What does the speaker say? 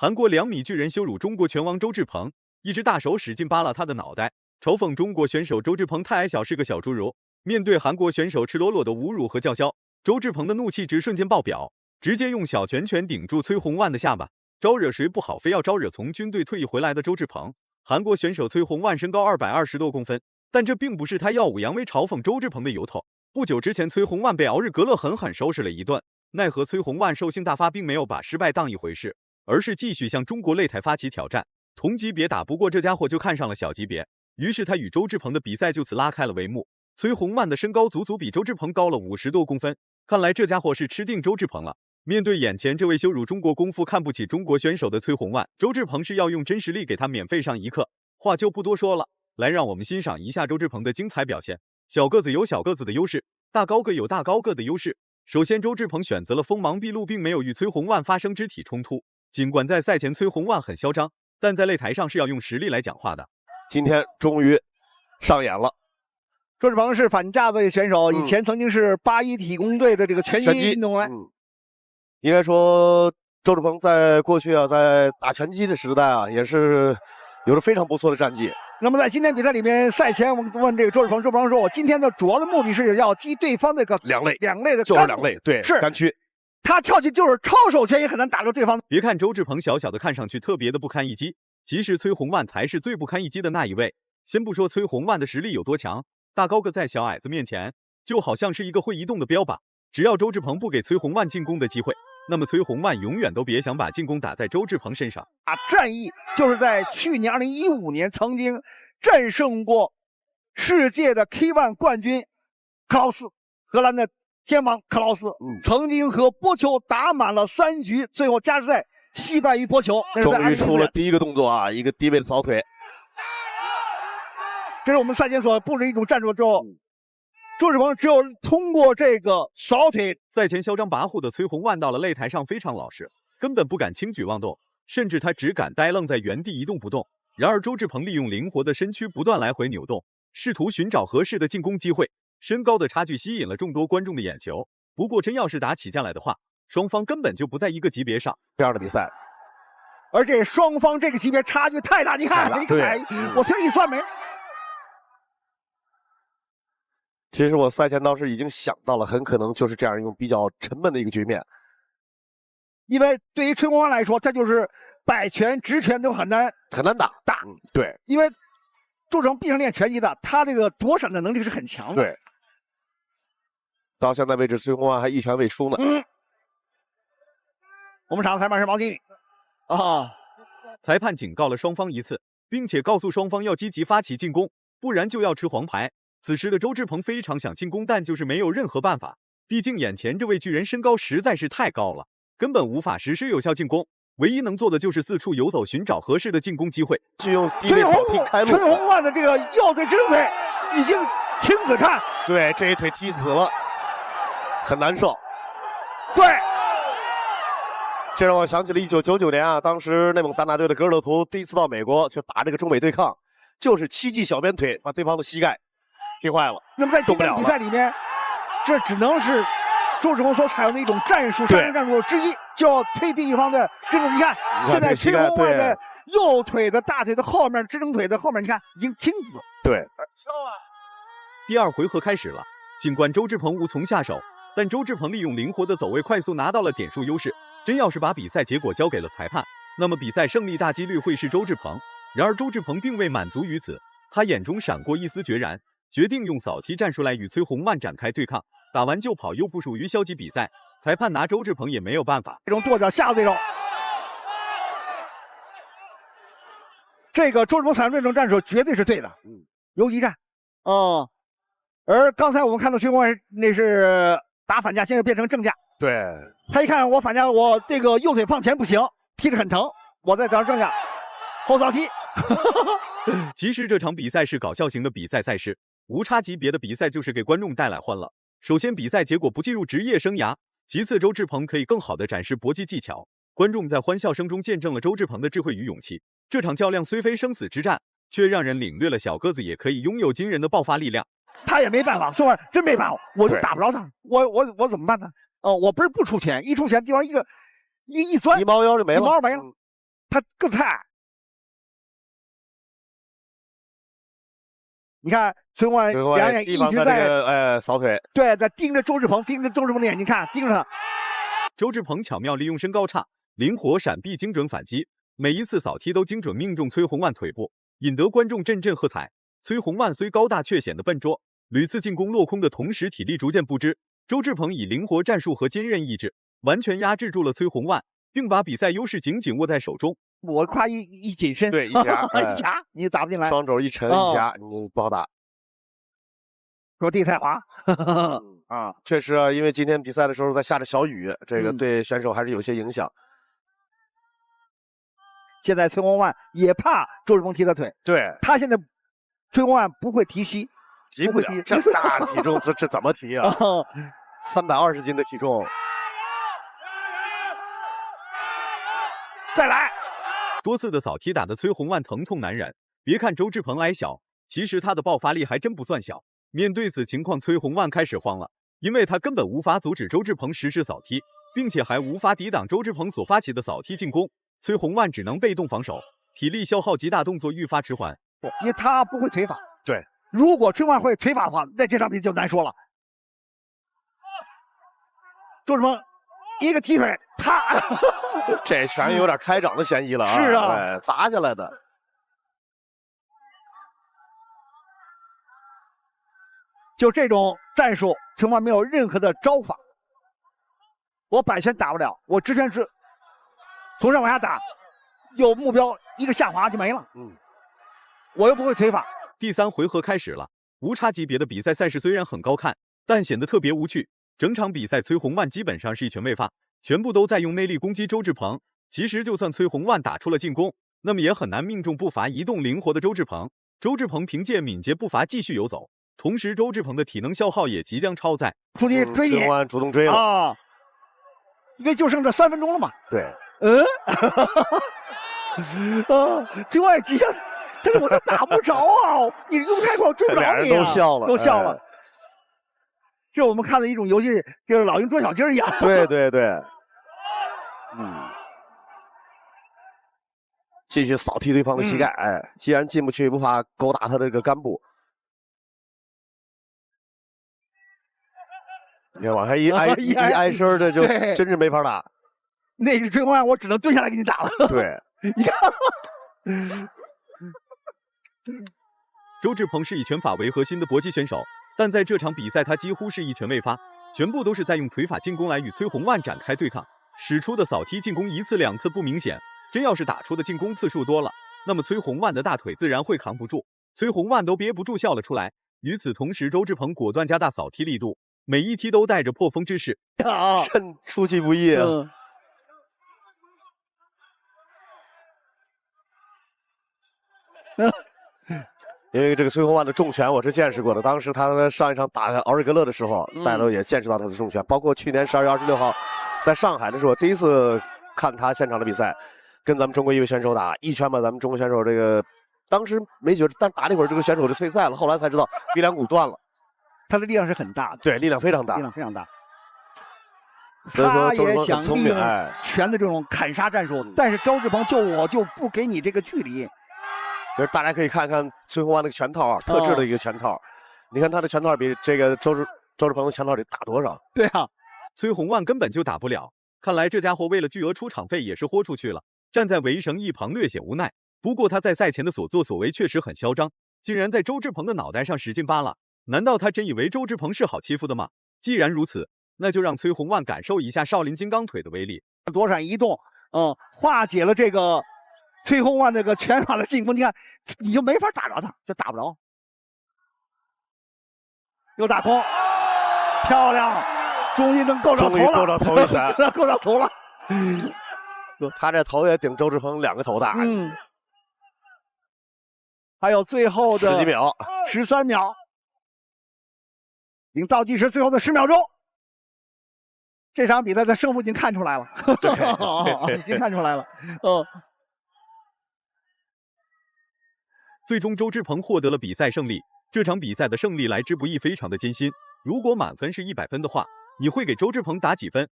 韩国2米巨人羞辱中国拳王周志鹏，一只大手使劲扒拉他的脑袋，嘲讽中国选手周志鹏太矮小，是个小侏儒。面对韩国选手赤裸裸的侮辱和叫嚣，周志鹏的怒气值瞬间爆表，直接用小拳拳顶住崔洪万的下巴。招惹谁不好，非要招惹从军队退役回来的周志鹏。韩国选手崔洪万身高220多公分，但这并不是他耀武扬威嘲讽周志鹏的由头。不久之前，崔洪万被敖日格勒狠狠收拾了一顿，奈何崔洪万兽性大发，并没有把失败当一回事，而是继续向中国擂台发起挑战。同级别打不过这家伙，就看上了小级别，于是他与周志鹏的比赛就此拉开了帷幕。崔洪万的身高足足比周志鹏高了50多公分，看来这家伙是吃定周志鹏了。面对眼前这位羞辱中国功夫、看不起中国选手的崔洪万，周志鹏是要用真实力给他免费上一课。话就不多说了，来让我们欣赏一下周志鹏的精彩表现。小个子有小个子的优势，大高个有大高个的优势。首先，周志鹏选择了锋芒毕露，并没有与崔洪万发生肢体冲突。尽管在赛前崔洪万很嚣张，但在擂台上是要用实力来讲话的。今天终于上演了。周志鹏是反架子选手，以前曾经是81体工队的这个拳击运动员。应该说，周志鹏在过去啊，在打拳击的时代啊，也是有着非常不错的战绩。那么在今天比赛里面，赛前我们问这个周志鹏，周志鹏说：“我今天的主要的目的是要击对方这个两肋的，就是两肋，对，是杆区。他跳起就是超手拳也很难打着对方。别看周志鹏小小的，看上去特别的不堪一击，其实崔洪万才是最不堪一击的那一位。先不说崔洪万的实力有多强，大高个在小矮子面前就好像是一个会移动的标靶，只要周志鹏不给崔洪万进攻的机会，那么崔洪万永远都别想把进攻打在周志鹏身上。战役就是在去年2015年曾经战胜过世界的 K1 冠军克劳斯，荷兰的天王克劳斯，曾经和波球打满了3局，最后加时赛惜败于波球。终于出了第一个动作啊，一个低位的扫腿。这是我们赛前所布置一种战术之后，周志鹏只有通过这个扫腿。赛前嚣张跋扈的崔洪万到了擂台上非常老实，根本不敢轻举妄动，甚至他只敢呆愣在原地一动不动。然而周志鹏利用灵活的身躯不断来回扭动，试图寻找合适的进攻机会。身高的差距吸引了众多观众的眼球。不过真要是打起架来的话，双方根本就不在一个级别上。这样的比赛，而且双方这个级别差距太大，你看，我听一算没。其实我赛前当时已经想到了，很可能就是这样一种比较沉闷的一个局面。因为对于崔洪万来说，他就是摆拳、直拳都很难打。对，因为周志鹏毕竟练拳击的，他这个躲闪的能力是很强的。对，到现在为止，崔洪万还一拳未出呢。我们场裁判是毛金宇裁判警告了双方一次，并且告诉双方要积极发起进攻，不然就要吃黄牌。此时的周志鹏非常想进攻，但就是没有任何办法，毕竟眼前这位巨人身高实在是太高了，根本无法实施有效进攻。唯一能做的就是四处游走，寻找合适的进攻机会。就用低位扫踢开路。崔洪万的这个右腿、直腿已经亲自看，对，这一腿踢死了，很难受。对，这让我想起了1999年啊，当时内蒙3大队的格尔勒图第一次到美国去打这个中美对抗，就是7记小鞭腿把对方的膝盖踢坏了。那么在今天的比赛里面，这只能是周志鹏所采用的一种战术，杀人战术之一，就要推敌方的支撑。你看，现在崔洪万的右腿的大腿的后面，支撑腿的后面，你看已经青紫。对，第2回合开始了，尽管周志鹏无从下手，但周志鹏利用灵活的走位快速拿到了点数优势。真要是把比赛结果交给了裁判，那么比赛胜利大几率会是周志鹏。然而周志鹏并未满足于此，他眼中闪过一丝决然，决定用扫踢战术来与崔洪万展开对抗。打完就跑又不属于消极比赛，裁判拿周志鹏也没有办法。这种跺脚下这种，这个周志鹏采用这种战术绝对是对的，游击战。而刚才我们看到崔洪万那是打反架，现在变成正架。对，他一看我反架，我这个右腿放前不行，踢得很疼，我再找正架，后扫踢。其实这场比赛是搞笑型的比赛赛事，无差级别的比赛就是给观众带来欢乐。首先，比赛结果不计入职业生涯；其次，周志鹏可以更好地展示搏击技巧。观众在欢笑声中见证了周志鹏的智慧与勇气。这场较量虽非生死之战，却让人领略了小个子也可以拥有惊人的爆发力量。他也没办法，兄弟，真没办法，我就打不着他，我怎么办呢？我不是不出拳，一出拳地方一钻，一猫腰就没了，他个子太矮。你看崔洪万两眼一直在扫腿，对，在盯着周志鹏，盯着周志鹏的眼睛看，盯着他。周志鹏巧妙利用身高差，灵活闪避，精准反击，每一次扫踢都精准命中崔洪万腿部，引得观众阵阵喝彩。崔洪万虽高大，却显得笨拙，屡次进攻落空的同时，体力逐渐不支。周志鹏以灵活战术和坚韧意志，完全压制住了崔洪万，并把比赛优势紧紧握在手中。我夸一紧身，对，一夹一夹，你打不进来。双肘一沉一夹，你不好打。说地太滑啊，确实啊，因为今天比赛的时候在下着小雨，这个对选手还是有些影响。现在崔洪万也怕周志鹏踢他腿，对他现在崔洪万不会提膝，提不了这么大体重，这怎么提啊？320斤的体重，再来。多次的扫踢打得崔洪万疼痛难忍。别看周志鹏矮小，其实他的爆发力还真不算小。面对此情况，崔洪万开始慌了，因为他根本无法阻止周志鹏实施扫踢，并且还无法抵挡周志鹏所发起的扫踢进攻。崔洪万只能被动防守，体力消耗极大，动作愈发迟缓。因为他不会腿法。对，如果崔洪万会腿法的话，那这场比赛就难说了。周志鹏一个踢腿，他这拳有点开掌的嫌疑了啊！是啊，砸下来的。就这种战术，崔洪万没有任何的招法。我摆拳打不了，我直拳是从上往下打，有目标一个下滑就没了。我又不会腿法。第3回合开始了，无差级别的比赛赛事虽然很高看，但显得特别无趣。整场比赛，崔洪万基本上是一拳未发，全部都在用内力攻击周志鹏。其实就算崔洪万打出了进攻，那么也很难命中步伐移动灵活的周志鹏。周志鹏凭借敏捷步伐继续游走，同时周志鹏的体能消耗也即将超载。出击追你，崔洪万主动追了啊！因为就剩这3分钟了嘛。对，崔洪万急了，但是我都打不着啊！你用太快，我追不着你啊！俩人都笑了，都笑了。这是我们看的一种游戏，就是老鹰捉小鸡一样。对对对，继续扫踢对方的膝盖，既然进不去，无法勾打他这个肝部。你看往下一挨身的，就真是没法打。那是崔洪万，我只能蹲下来给你打了。对，你看，周志鹏是以拳法为核心的搏击选手。但在这场比赛，他几乎是一拳未发，全部都是在用腿法进攻来与崔洪万展开对抗。使出的扫踢进攻1次2次不明显，真要是打出的进攻次数多了，那么崔洪万的大腿自然会扛不住。崔洪万都憋不住笑了出来。与此同时，周志鹏果断加大扫踢力度，每一踢都带着破风之势，趁出其不意啊！因为这个崔洪万的重拳我是见识过的，当时他上一场打奥瑞格勒的时候，带头也见识到他的重拳，包括去年12月26号在上海的时候，第一次看他现场的比赛，跟咱们中国一位选手打，一拳把咱们中国选手这个当时没觉得，但打了一会儿这个选手就退赛了，后来才知道鼻梁骨断了。他的力量是很大的，对，力量非常大，力量非常大。所以说他也想利用哎拳的这种砍杀战术，但是周志鹏我就不给你这个距离。就是大家可以看看崔洪万那个拳套啊，特制的一个拳套，你看他的拳套比这个周志鹏的拳套得大多少？对啊，崔洪万根本就打不了。看来这家伙为了巨额出场费也是豁出去了，站在围绳一旁略显无奈。不过他在赛前的所作所为确实很嚣张，竟然在周志鹏的脑袋上使劲扒拉。难道他真以为周志鹏是好欺负的吗？既然如此，那就让崔洪万感受一下少林金刚腿的威力。躲闪移动，化解了这个崔洪万这个拳法的进攻。你看，你就没法打着他，就打不着。又打空，漂亮，终于能够着头了，够着头一拳，够着头了。他这头也顶周志鹏2个头大。还有最后的10几秒，13秒。已经倒计时最后的10秒钟，这场比赛的胜负已经看出来了，已经看出来了。最终周志鹏获得了比赛胜利。这场比赛的胜利来之不易，非常的艰辛。如果满分是100分的话，你会给周志鹏打几分？